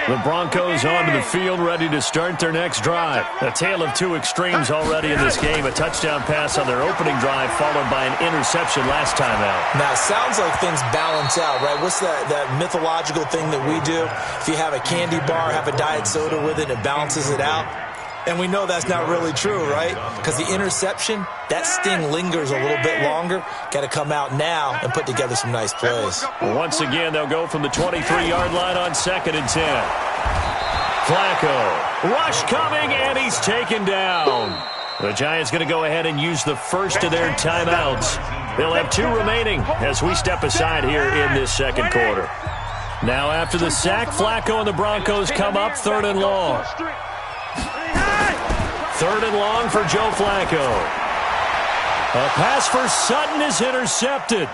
The Broncos onto the field, ready to start their next drive. A tale of two extremes already in this game. A touchdown pass on their opening drive, followed by an interception last time out. Now, it sounds like things balance out, right? What's that mythological thing that we do? If you have a candy bar, have a diet soda with it, it balances it out. And we know that's not really true, right? Because the interception, that sting lingers a little bit longer. Got to come out now and put together some nice plays. Once again, they'll go from the 23-yard line on 2nd and 10. Flacco, rush coming, and he's taken down. The Giants going to go ahead and use the first of their timeouts. They'll have 2 remaining as we step aside here in this second quarter. Now after the sack, Flacco and the Broncos come up 3rd and long. 3rd and long for Joe Flacco. A pass for Sutton is intercepted.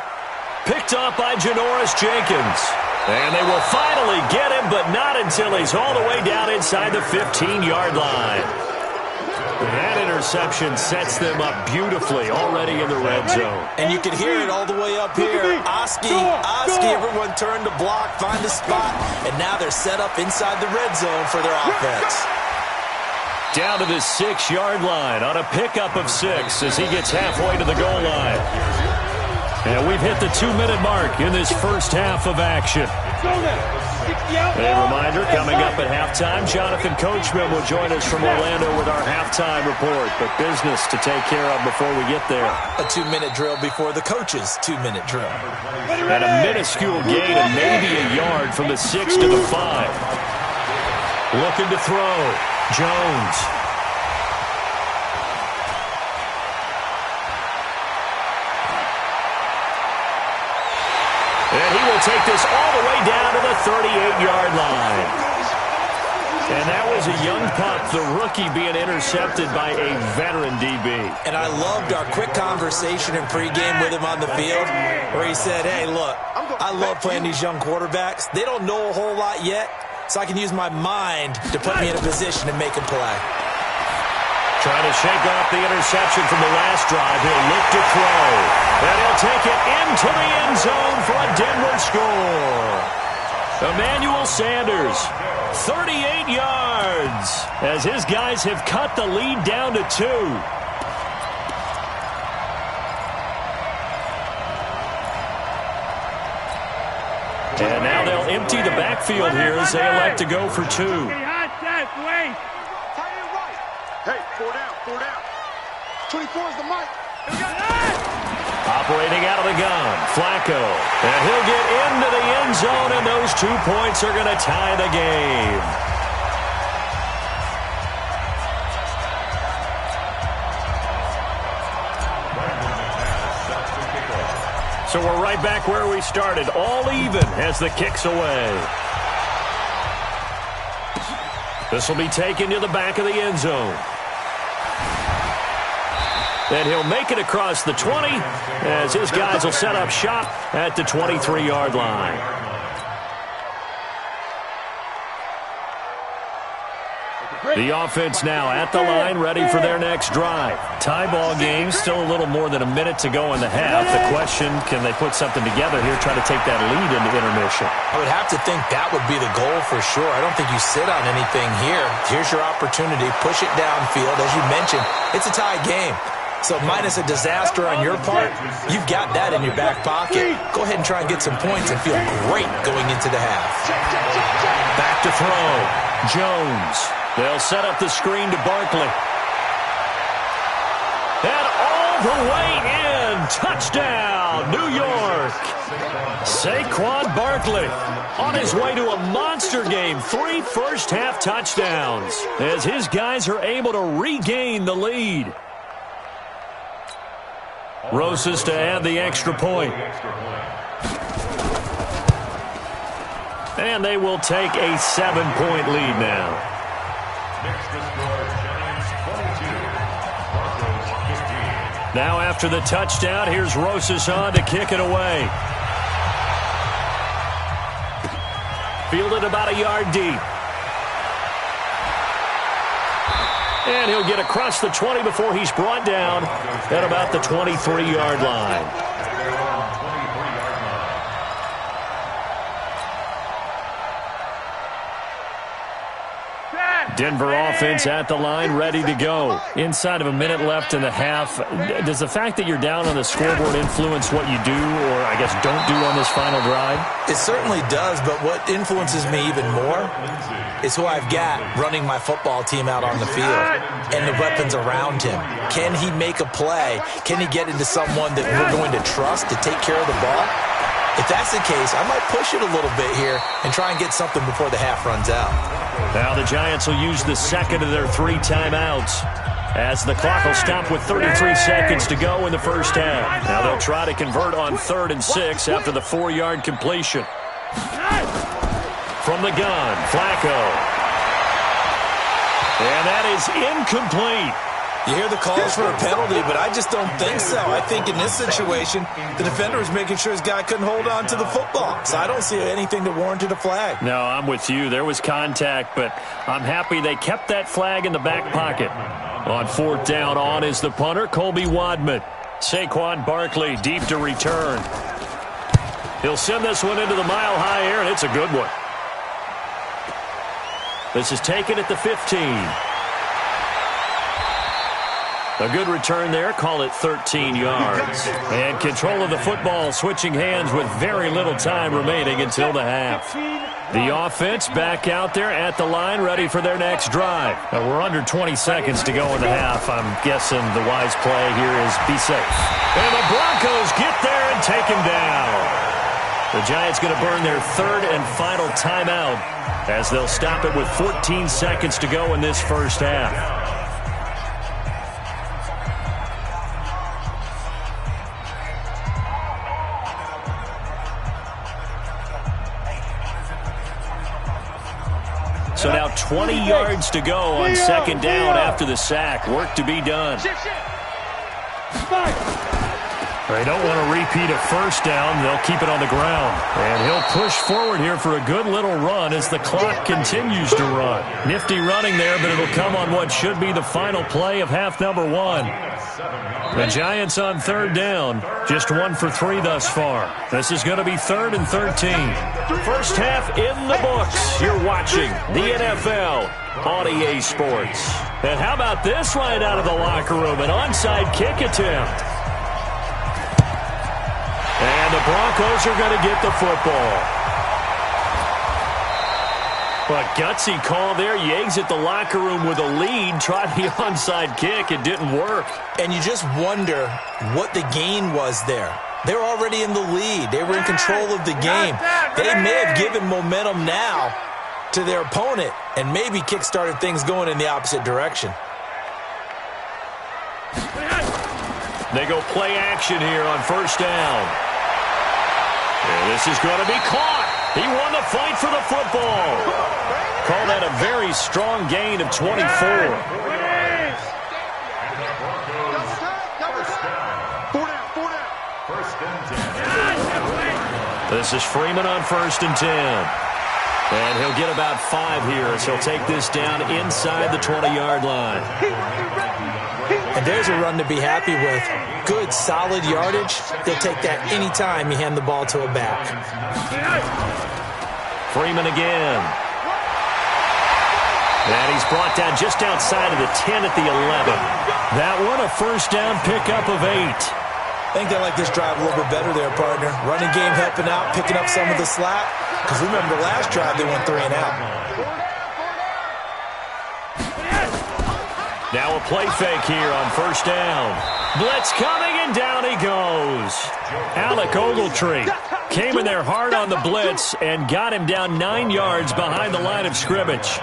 Picked off by Janoris Jenkins. And they will finally get him, but not until he's all the way down inside the 15-yard line. That interception sets them up beautifully already in the red zone. And you can hear it all the way up here. Oski, everyone turned to block, find a spot, and now they're set up inside the red zone for their offense. Down to the 6-yard line on a pickup of 6 as he gets halfway to the goal line. And we've hit the 2-minute mark in this first half of action. A reminder, coming up at halftime, Jonathan Coachman will join us from Orlando with our halftime report. But business to take care of before we get there. A 2-minute drill before the coach's 2-minute drill. And a minuscule gain of maybe a yard from the 6 to the 5. Looking to throw. Jones. And he will take this all the way down to the 38-yard line. And that was a young pup, the rookie being intercepted by a veteran DB. And I loved our quick conversation in pregame with him on the field where he said, hey, look, I love playing these young quarterbacks. They don't know a whole lot yet, so I can use my mind to put me in a position to make a play. Trying to shake off the interception from the last drive. He'll look to throw. And he'll take it into the end zone for a Denver score. Emmanuel Sanders, 38 yards, as his guys have cut the lead down to 2. And now they'll empty the backfield here as they elect to go for 2. Hey, 4 down. 24 is the mic. Operating out of the gun, Flacco. And he'll get into the end zone, and those 2 points are going to tie the game. So we're right back where we started, all even as the kick's away. This will be taken to the back of the end zone. And he'll make it across the 20 as his guys will set up shop at the 23-yard line. The offense now at the line, ready for their next drive. Tie ball game, still a little more than a minute to go in the half. The question, can they put something together here, try to take that lead into intermission? I would have to think that would be the goal for sure. I don't think you sit on anything here. Here's your opportunity. Push it downfield. As you mentioned, it's a tie game. So minus a disaster on your part, you've got that in your back pocket. Go ahead and try and get some points and feel great going into the half. Back to throw. Jones. They'll set up the screen to Barkley. And all the way in. Touchdown, New York. Saquon Barkley on his way to a monster game. 3 first-half touchdowns as his guys are able to regain the lead. Rosas to add the extra point. And they will take a 7-point lead now. Now after the touchdown, here's Rosas on to kick it away. Fielded about a yard deep. And he'll get across the 20 before he's brought down at about the 23-yard line. Denver offense at the line, ready to go. Inside of a minute left in the half, does the fact that you're down on the scoreboard influence what you do, or I guess don't do on this final drive? It certainly does, but what influences me even more is who I've got running my football team out on the field and the weapons around him. Can he make a play? Can he get into someone that we're going to trust to take care of the ball? If that's the case, I might push it a little bit here and try and get something before the half runs out. Now the Giants will use the second of their 3 timeouts as the clock will stop with 33 seconds to go in the first half. Now they'll try to convert on 3rd and 6 after the 4-yard completion. From the gun, Flacco. And that is incomplete. You hear the calls for a penalty, but I just don't think so. I think in this situation, the defender was making sure his guy couldn't hold on to the football. So I don't see anything that warranted a flag. No, I'm with you. There was contact, but I'm happy they kept that flag in the back pocket. On 4th down, on is the punter, Colby Wadman. Saquon Barkley deep to return. He'll send this one into the mile-high air, and it's a good one. This is taken at the 15. A good return there. Call it 13 yards. And control of the football switching hands with very little time remaining until the half. The offense back out there at the line, ready for their next drive. We're under 20 seconds to go in the half. I'm guessing the wise play here is be safe. And the Broncos get there and take him down. The Giants going to burn their 3rd and final timeout as they'll stop it with 14 seconds to go in this first half. So now 20 yards to go on 2nd down after the sack. Work to be done. They don't want to repeat a 1st down. They'll keep it on the ground. And he'll push forward here for a good little run as the clock continues to run. Nifty running there, but it'll come on what should be the final play of half number 1. The Giants on 3rd down. Just 1 for 3 thus far. This is going to be 3rd and 13. First half in the books. You're watching the NFL on EA Sports. And how about this right out of the locker room? An onside kick attempt. And the Broncos are going to get the football. But gutsy call there. You exit the locker room with a lead. Tried the onside kick. It didn't work. And you just wonder what the gain was there. They're already in the lead. They were in control of the game. They may have given momentum now to their opponent and maybe kick-started things going in the opposite direction. They go play action here on 1st down. And this is going to be caught. He won the fight for the football. Call that a very strong gain of 24. This is Freeman on 1st and 10. And he'll get about 5 here as he'll take this down inside the 20-yard line. And there's a run to be happy with. Good, solid yardage. He'll take that anytime you hand the ball to a back. Freeman again. And he's brought down just outside of the 10 at the 11. That one a 1st down pickup of 8. I think they like this drive a little bit better there, partner. Running game helping out, picking up some of the slack. Because remember the last drive, they went 3 and out. Now a play fake here on 1st down. Blitz coming, and down he goes. Alec Ogletree came in there hard on the blitz and got him down 9 yards behind the line of scrimmage.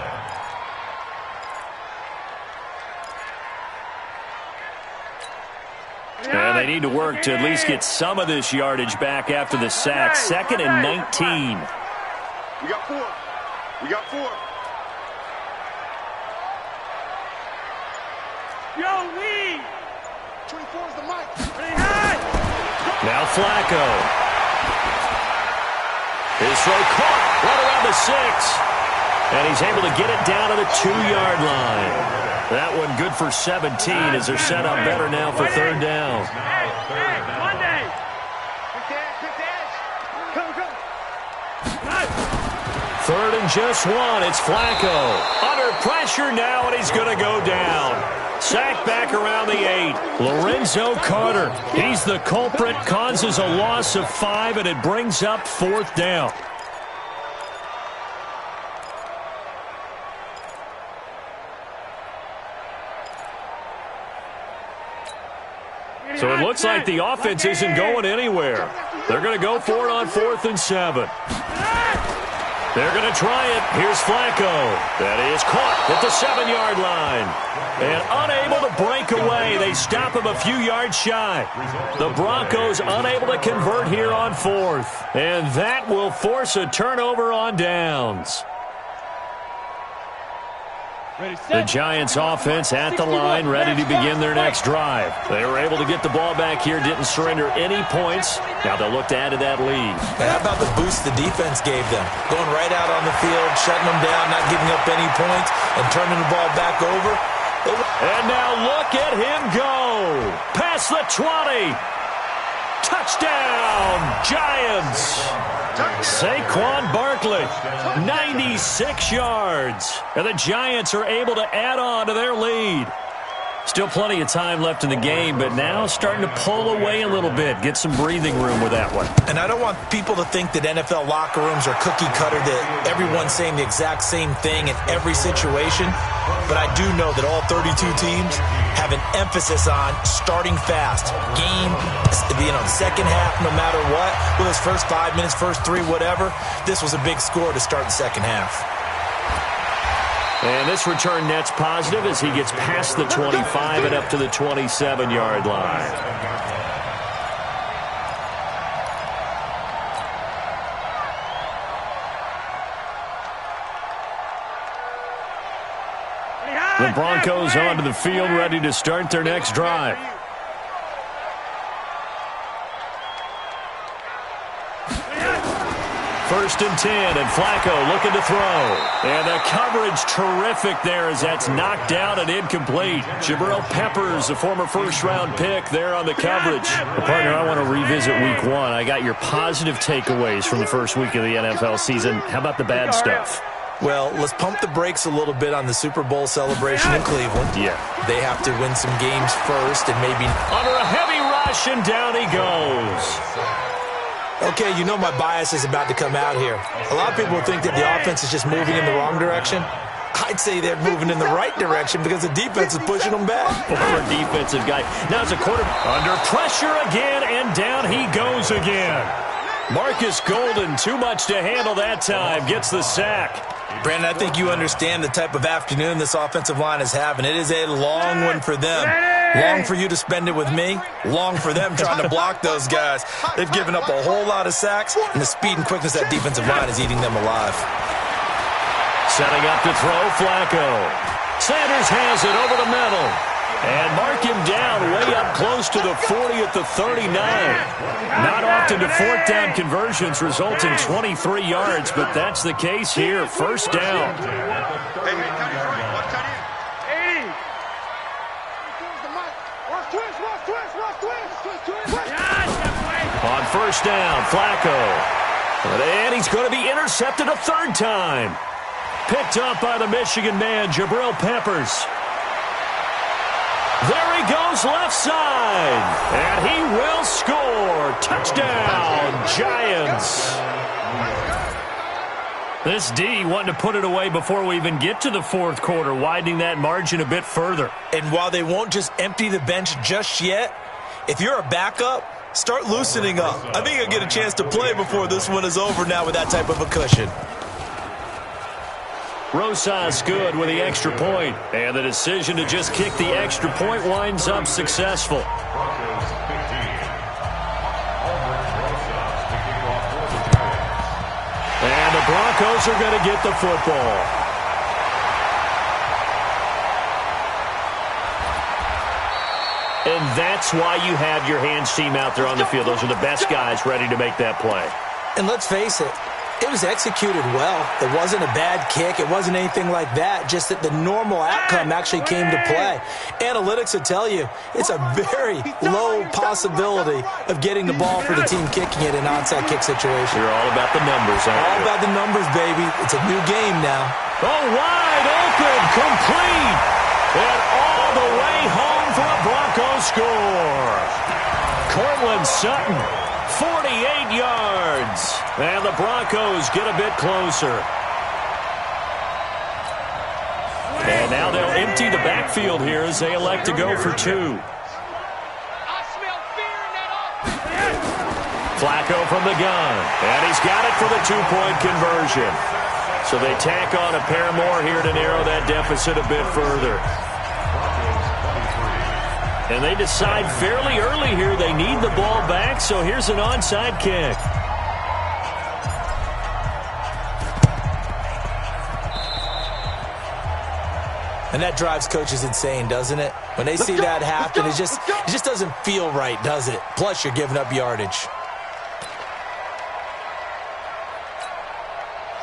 And they need to work to at least get some of this yardage back after the sack. 2nd and 19. We got 4. We got 4. Yo, we! 24 is the mic. Now Flacco. His throw caught right around the 6. And he's able to get it down to the 2-yard line. That one good for 17 as they're set up better now for 3rd down. Monday! Quick dash! Go, go! Third and just one. It's Flacco. Under pressure now, and he's going to go down. Sacked back around the 8. Lorenzo Carter. He's the culprit. Causes a loss of 5, and it brings up 4th down. So it looks like the offense isn't going anywhere. They're going to go for it on 4th and 7. They're going to try it. Here's Flacco. That is caught at the 7-yard line. And unable to break away. They stop him a few yards shy. The Broncos unable to convert here on 4th. And that will force a turnover on downs. The Giants offense at the line, ready to begin their next drive. They were able to get the ball back here, didn't surrender any points. Now they'll look to add to that lead. And how about the boost the defense gave them? Going right out on the field, shutting them down, not giving up any points, and turning the ball back over. And now look at him go. Past the 20. Touchdown, Giants. Saquon Barkley, 96 yards. And the Giants are able to add on to their lead. Still plenty of time left in the game, but now starting to pull away a little bit. Get some breathing room with that one. And I don't want people to think that NFL locker rooms are cookie cutter, that everyone's saying the exact same thing in every situation. But I do know that all 32 teams have an emphasis on starting fast. Game, second half, no matter what. Well, those first 5 minutes, first 3, whatever. This was a big score to start the second half. And this return net's positive as he gets past the 25 and up to the 27-yard line. The Broncos onto the field, ready to start their next drive. First and 10, and Flacco looking to throw. And the coverage terrific there as that's knocked down and incomplete. Jabril Peppers, a former first-round pick, there on the coverage. Well, partner, I want to revisit Week 1. I got your positive takeaways from the first week of the NFL season. How about the bad stuff? Well, let's pump the brakes a little bit on the Super Bowl celebration in Cleveland. Yeah. They have to win some games first and maybe... Under a heavy rush, and down he goes. Okay, you know my bias is about to come out here. A lot of people think that the offense is just moving in the wrong direction. I'd say they're moving in the right direction because the defense is pushing them back. Former defensive guy. Now it's a quarterback. Under pressure again, and down he goes again. Marcus Golden, too much to handle that time, gets the sack. Brandon, I think you understand the type of afternoon this offensive line is having. It is a long one for them. Long for you to spend it with me. Long for them trying to block those guys. They've given up a whole lot of sacks, and the speed and quickness of that defensive line is eating them alive. Setting up to throw, Flacco. Sanders has it over the middle. And mark him down way up close to the 40 at the 39. Not often do fourth down conversions result in 23 yards, but that's the case here. First down. On first down, Flacco. And he's going to be intercepted a third time. Picked up by the Michigan man, Jabril Peppers. There he goes left side. And he will score. Touchdown, Giants. This D wanting to put it away before we even get to the fourth quarter, widening that margin a bit further. And while they won't just empty the bench just yet, if you're a backup, start loosening up. I think you'll get a chance to play before this one is over now with that type of a cushion. Rosas good with the extra point, and the decision to just kick the extra point winds up successful. And the Broncos are going to get the football. And that's why you have your hands team out there on the field. Those are the best guys ready to make that play. And let's face it, It was executed well. It wasn't a bad kick. It wasn't anything like that. Just that the normal outcome actually came to play. Analytics will tell you it's a very low possibility of getting the ball for the team kicking it in an onside kick situation. You're all about the numbers, aren't you? All about the numbers, baby. It's a new game now. Oh, wide open, complete, and all the way home for a Broncos score. Cortland Sutton, 48 yards. And the Broncos get a bit closer. And now they'll empty the backfield here as they elect to go for two. Flacco from the gun. And he's got it for the two-point conversion. So they tack on a pair more here to narrow that deficit a bit further. And they decide fairly early here they need the ball back, so here's an onside kick. And that drives coaches insane, doesn't it? When they see that happen, it just doesn't feel right, does it? Plus, you're giving up yardage.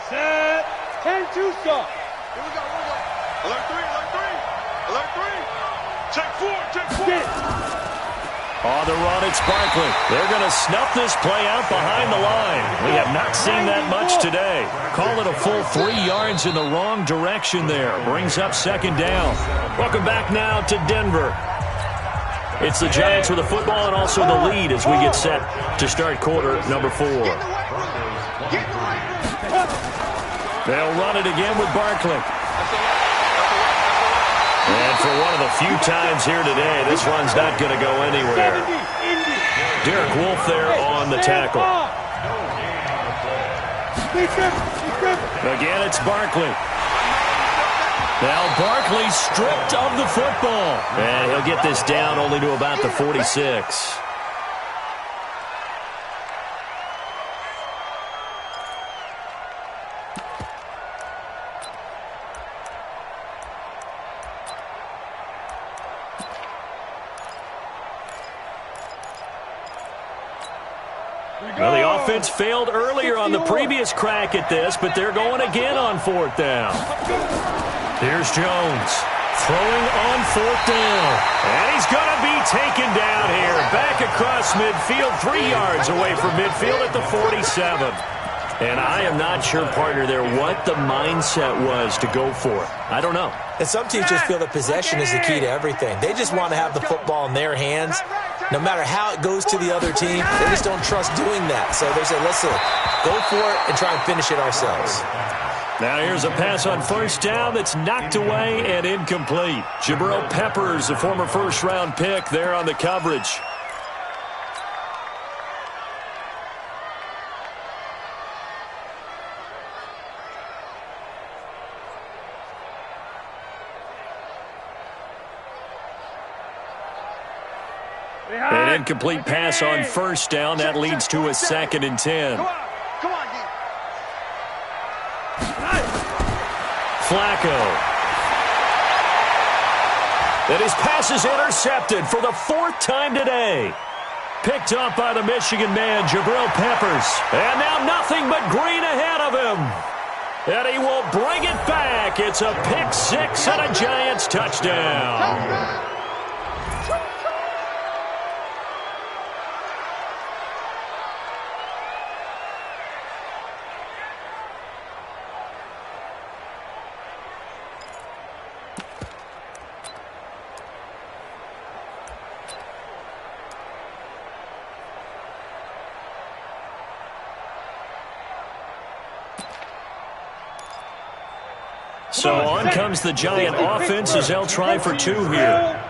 Set. 10-2 stop. Here we go. Alert three. Alert three. Check four. On the run, it's Barkley. They're going to snuff this play out behind the line. We have not seen that much today. Call it a full 3 yards in the wrong direction there. Brings up second down. Welcome back now to Denver. It's the Giants with the football and also the lead as we get set to start quarter number 4. They'll run it again with Barkley. And for one of the few times here today, this run's not going to go anywhere. Derek Wolfe there on the tackle. Again, it's Barkley. Now Barkley stripped of the football. And he'll get this down only to about the 46. Well, the offense failed earlier on the previous crack at this, but they're going again on fourth down. Here's Jones throwing on fourth down. And he's going to be taken down here. Back across midfield, 3 yards away from midfield at the 47. And I am not sure, partner, there what the mindset was to go for it. I don't know. And some teams just feel that possession is the key to everything. They just want to have the football in their hands. No matter how it goes to the other team, they just don't trust doing that. So they say, listen, go for it and try and finish it ourselves. Now here's a pass on first down that's knocked away and incomplete. Jabril Peppers, a former first-round pick, there on the coverage. An incomplete pass on first down. That leads to a 2nd and 10. Come on, D. Flacco. And his pass is intercepted for the 4th time today. Picked up by the Michigan man, Jabril Peppers. And now nothing but green ahead of him. And he will bring it back. It's a pick 6 and a Giants touchdown. So on comes the Giant offense as they'll try for 2 here.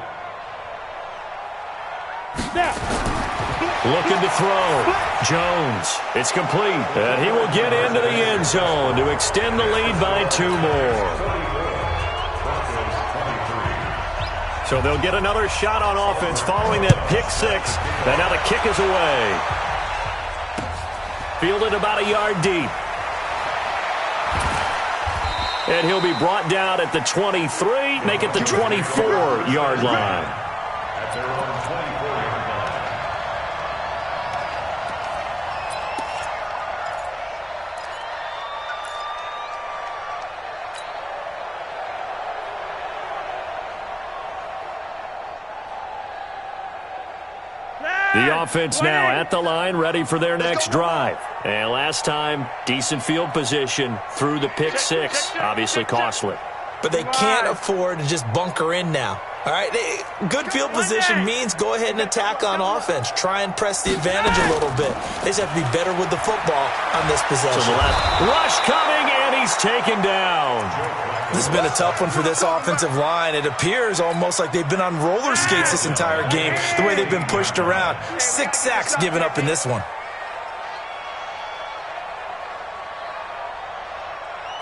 Looking to throw. Jones. It's complete. And he will get into the end zone to extend the lead by 2 more. So they'll get another shot on offense following that pick 6. And now the kick is away. Fielded about a yard deep. And he'll be brought down at the 23, make it the 24-yard line. The offense now at the line, ready for their next drive. And last time, decent field position through the pick six. Obviously costly. But they can't afford to just bunker in now. All right, good field position means go ahead and attack on offense. Try and press the advantage a little bit. They just have to be better with the football on this possession. To the left. Rush coming, and he's taken down. This has been a tough one for this offensive line. It appears almost like they've been on roller skates this entire game, the way they've been pushed around. 6 sacks given up in this one.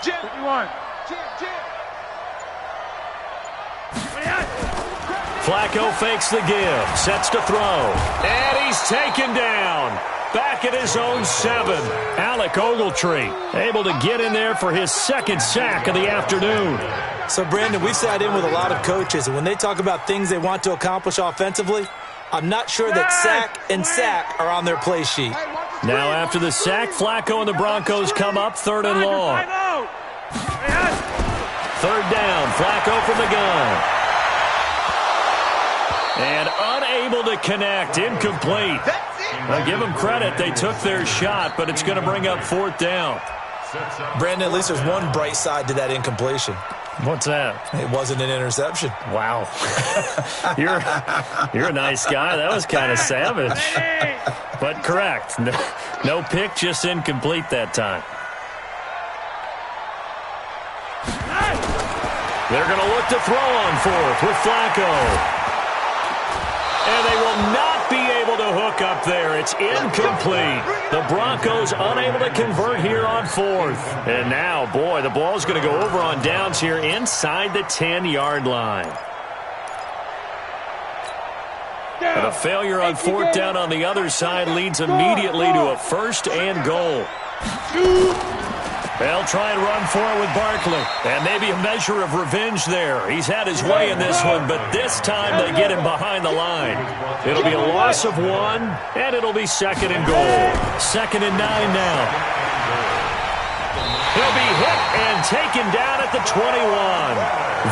Jim, you want? Jim. Flacco fakes the give, sets to throw, and he's taken down. Back at his own 7. Alec Ogletree able to get in there for his 2nd sack of the afternoon. So, Brandon, we've sat in with a lot of coaches, and when they talk about things they want to accomplish offensively, I'm not sure that sack and sack are on their play sheet. Now after the sack, Flacco and the Broncos come up 3rd and long. 3rd down, Flacco from the gun. And unable to connect, incomplete. I'll give them credit, they took their shot, but it's going to bring up 4th down. Brandon, at least there's one bright side to that incompletion. What's that? It wasn't an interception. Wow. You're a nice guy. That was kind of savage. But correct. No pick, just incomplete that time. They're going to look to throw on 4th with Flacco. And they will not be able to hook up there. It's incomplete. The Broncos unable to convert here on 4th. And now, boy, the ball's going to go over on downs here inside the 10-yard line. And a failure on 4th down on the other side leads immediately to a 1st and goal. They'll try and run for it with Barkley. And maybe a measure of revenge there. He's had his way in this one, but this time they get him behind the line. It'll be a loss of 1, and it'll be 2nd and goal. 2nd and 9 now. He'll be hit and taken down at the 21.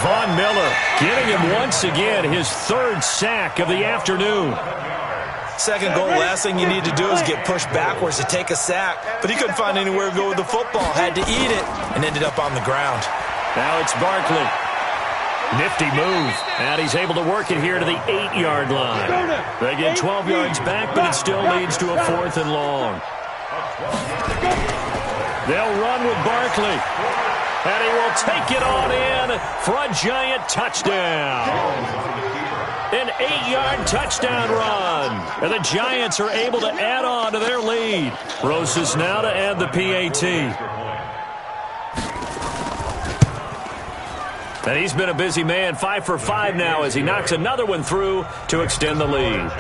Von Miller getting him once again his 3rd sack of the afternoon. 2nd goal, last thing you need to do is get pushed backwards to take a sack. But he couldn't find anywhere to go with the football. Had to eat it and ended up on the ground. Now it's Barkley. Nifty move. And he's able to work it here to the 8-yard line. They get 12 yards back, but it still leads to a 4th and long. They'll run with Barkley. And he will take it on in for a giant touchdown. An 8-yard touchdown run. And the Giants are able to add on to their lead. Rosas now to add the PAT. And he's been a busy man, 5 for 5 now as he knocks another one through to extend the lead.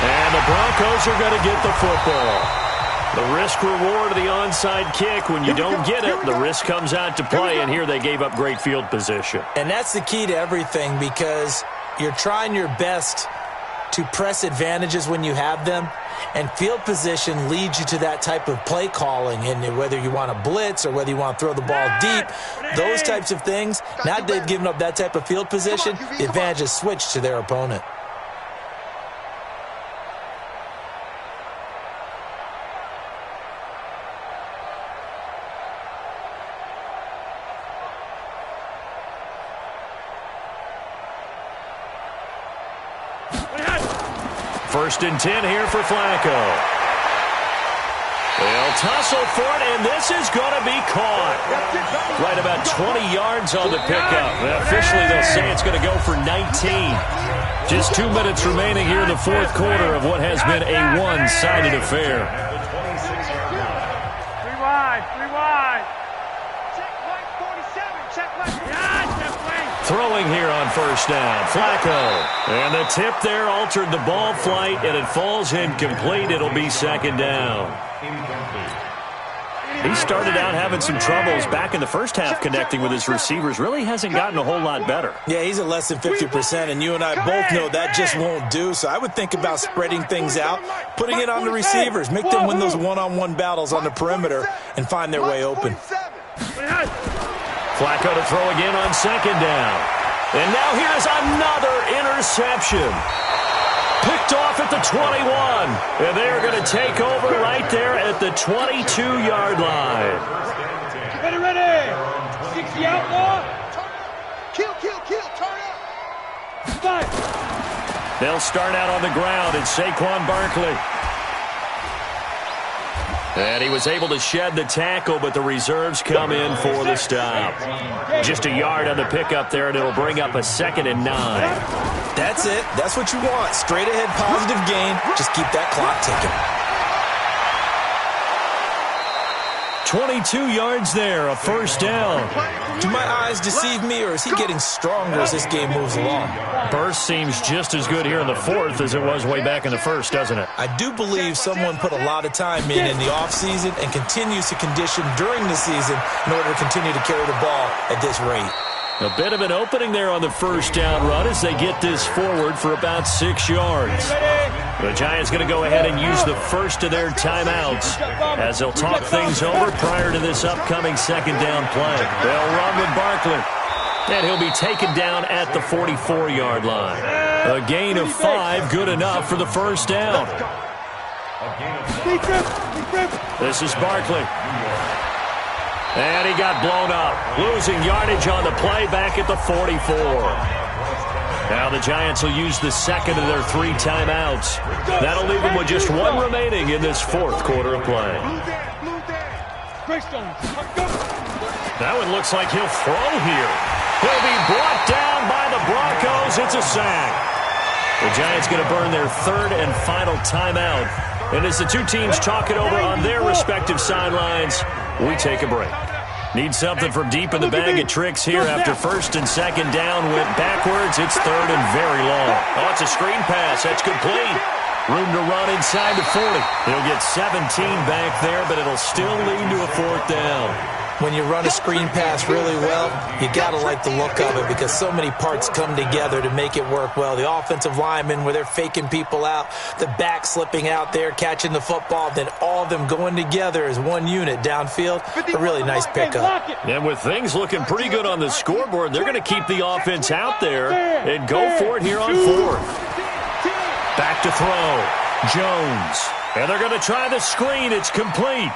And the Broncos are going to get the football. The risk-reward of the onside kick, when you don't get it, the risk comes out to play, and here they gave up great field position. And that's the key to everything, because you're trying your best to press advantages when you have them, and field position leads you to that type of play calling, and whether you want to blitz or whether you want to throw the ball deep, those types of things. Now that they've given up that type of field position, the advantage is switched to their opponent. First and 10 here for Flacco. They'll tussle for it, and this is going to be caught. Right about 20 yards on the pickup. Officially, they'll say it's going to go for 19. Just 2 minutes remaining here in the 4th quarter of what has been a one-sided affair. 3 wide. Check right 47. Check right. Throwing here on 1st down. Flacco. And the tip there altered the ball flight, and it falls incomplete. It'll be 2nd down. He started out having some troubles back in the first half connecting with his receivers. Really hasn't gotten a whole lot better. Yeah, he's at less than 50%, and you and I both know that just won't do. So I would think about spreading things out, putting it on the receivers, make them win those one-on-one battles on the perimeter, and find their way open. Flacco to throw again on second down. And now here's another interception. Picked off at the 21. And they're going to take over right there at the 22-yard line. Ready. 60 outlaw. Kill, turn up. Fight. They'll start out on the ground. It's Saquon Barkley. And he was able to shed the tackle, but the reserves come in for the stop. Just a yard on the pickup there, and it'll bring up a 2nd and 9. That's it. That's what you want. Straight ahead positive gain. Just keep that clock ticking. 22 yards there, a first down. Do my eyes deceive me, or is he getting stronger as this game moves along? Burst seems just as good here in the 4th as it was way back in the 1st, doesn't it? I do believe someone put a lot of time in the offseason and continues to condition during the season in order to continue to carry the ball at this rate. A bit of an opening there on the first down run as they get this forward for about 6 yards. The Giants going to go ahead and use the first of their timeouts as they'll talk things over prior to this upcoming 2nd down play. They'll run with Barkley, and he'll be taken down at the 44-yard line. A gain of 5, good enough for the first down. This is Barkley. And he got blown up, losing yardage on the play back at the 44. Now the Giants will use the second of their 3 timeouts. That'll leave them with just 1 remaining in this 4th quarter of play. That one looks like he'll throw here. He'll be brought down by the Broncos. It's a sack. The Giants going to burn their 3rd and final timeout. And as the two teams talk it over on their respective sidelines, we take a break. Need something from deep in the bag of tricks here after 1st and 2nd down. Went backwards. It's 3rd and very long. Oh, it's a screen pass. That's complete. Room to run inside the 40. He'll get 17 back there, but it'll still lead to a 4th down. When you run a screen pass really well, you got to like the look of it because so many parts come together to make it work well. The offensive linemen, where they're faking people out, the back slipping out there, catching the football, then all of them going together as one unit downfield. A really nice pickup. And with things looking pretty good on the scoreboard, they're going to keep the offense out there and go for it here on 4th. Back to throw. Jones. And they're going to try the screen. It's complete.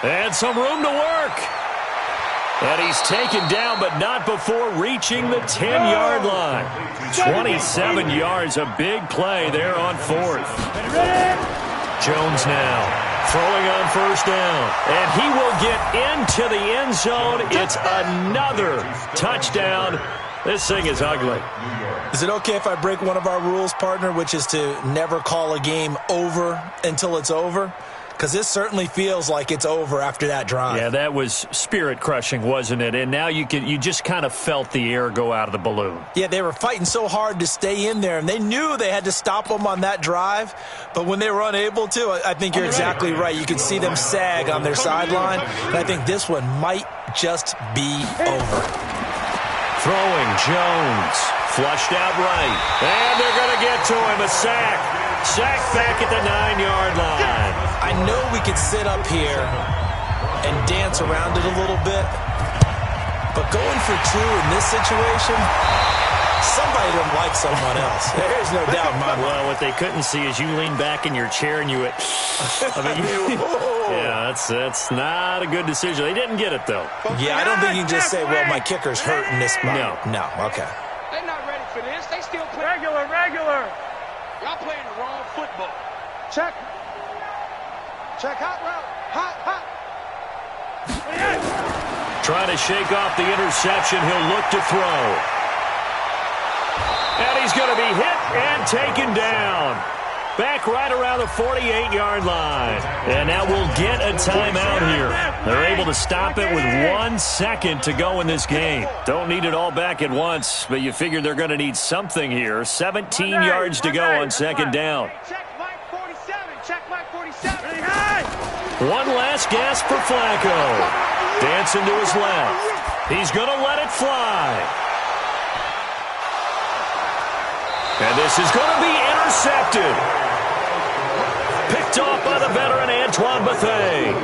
And some room to work. And he's taken down, but not before reaching the 10-yard line. 27 yards, a big play there on 4th. Jones now throwing on 1st down. And he will get into the end zone. It's another touchdown. This thing is ugly. Is it okay if I break one of our rules, partner, which is to never call a game over until it's over? Because this certainly feels like it's over after that drive. Yeah, that was spirit-crushing, wasn't it? And now you just kind of felt the air go out of the balloon. Yeah, they were fighting so hard to stay in there, and they knew they had to stop them on that drive. But when they were unable to, I think you're exactly right. You could see them sag on their sideline, and I think this one might just be over. Throwing, Jones, flushed out right. And they're going to get to him, a sack. Sack back at the 9-yard line. I know we could sit up here and dance around it a little bit, but going for 2 in this situation, somebody doesn't like someone else. There's no doubt in my mind. Well, what they couldn't see is you lean back in your chair and you went, yeah, that's not a good decision. They didn't get it, though. Yeah, I don't think you can just say, well, my kicker's hurt in this spot. No, okay. They're not ready for this. They still play. Regular. Y'all playing the wrong football. Check. Hot route. Trying to shake off the interception. He'll look to throw. And he's going to be hit and taken down. Back right around the 48-yard line. And now we'll get a timeout here. They're able to stop it with 1 second to go in this game. Don't need it all back at once, but you figure they're going to need something here. 17 yards to go on 2nd down. Check Mike 47. One last gasp for Flacco. Dancing to his left. He's going to let it fly. And this is going to be intercepted. Picked off by the veteran Antoine Bethea.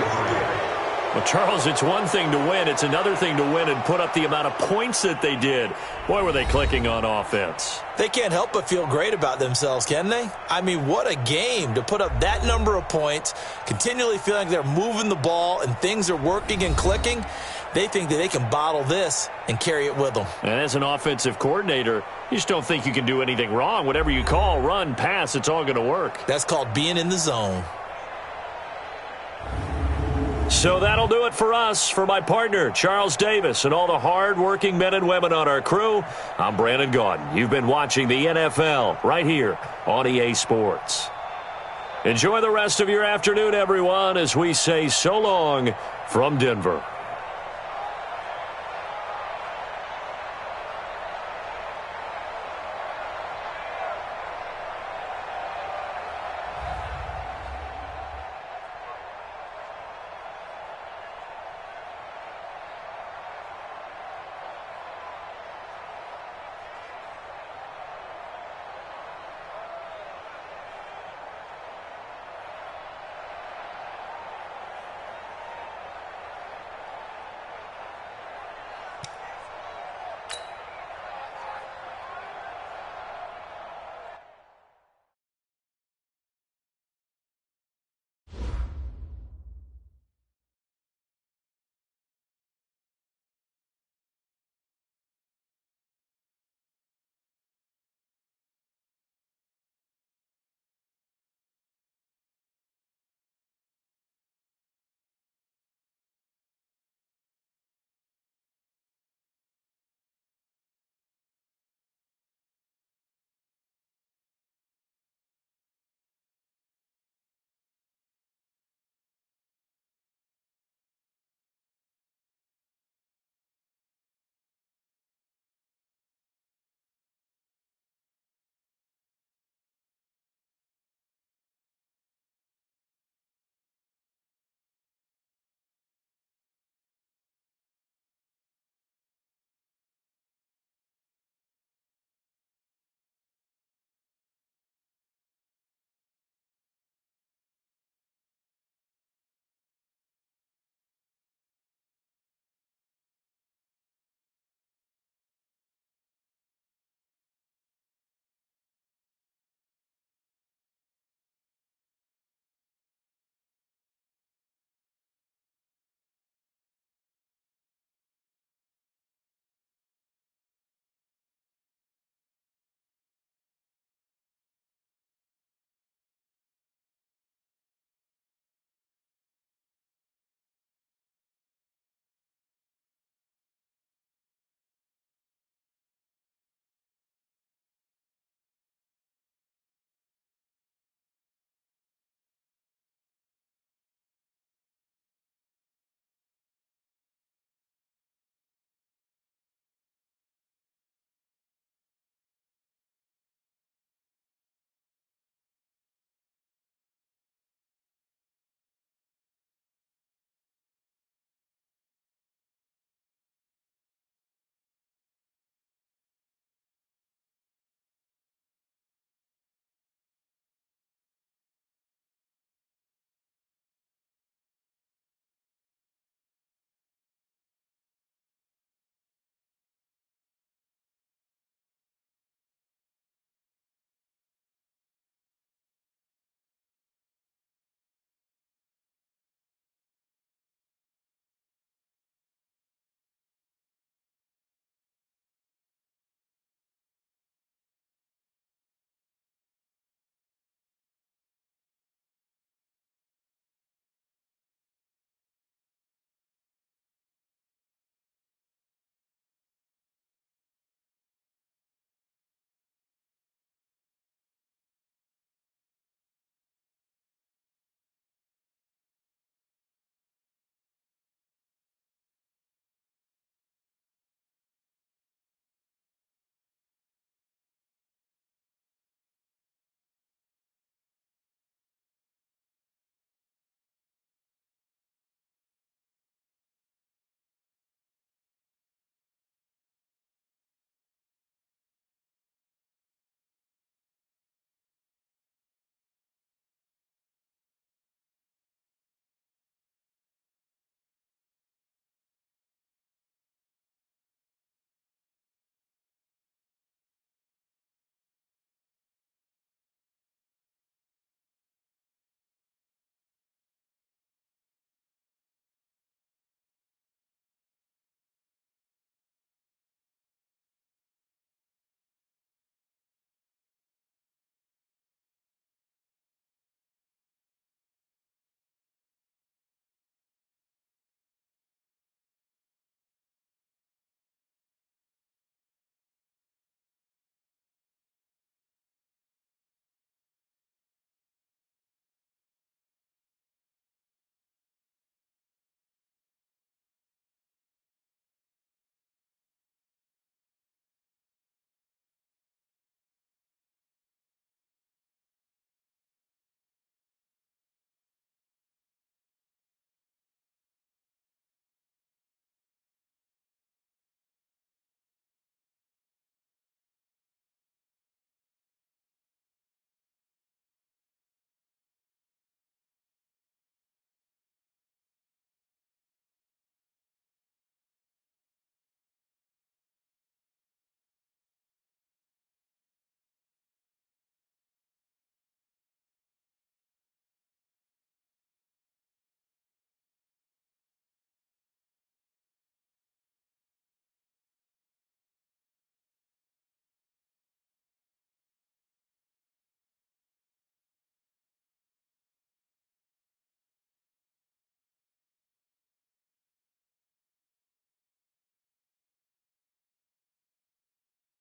Well, Charles, it's one thing to win. It's another thing to win and put up the amount of points that they did. Boy, were they clicking on offense. They can't help but feel great about themselves, can they? I mean, what a game to put up that number of points, continually feeling like they're moving the ball and things are working and clicking. They think that they can bottle this and carry it with them. And as an offensive coordinator, you just don't think you can do anything wrong. Whatever you call, run, pass, it's all going to work. That's called being in the zone. So that'll do it for us. For my partner, Charles Davis, and all the hard-working men and women on our crew, I'm Brandon Gaudin. You've been watching the NFL right here on EA Sports. Enjoy the rest of your afternoon, everyone, as we say so long from Denver.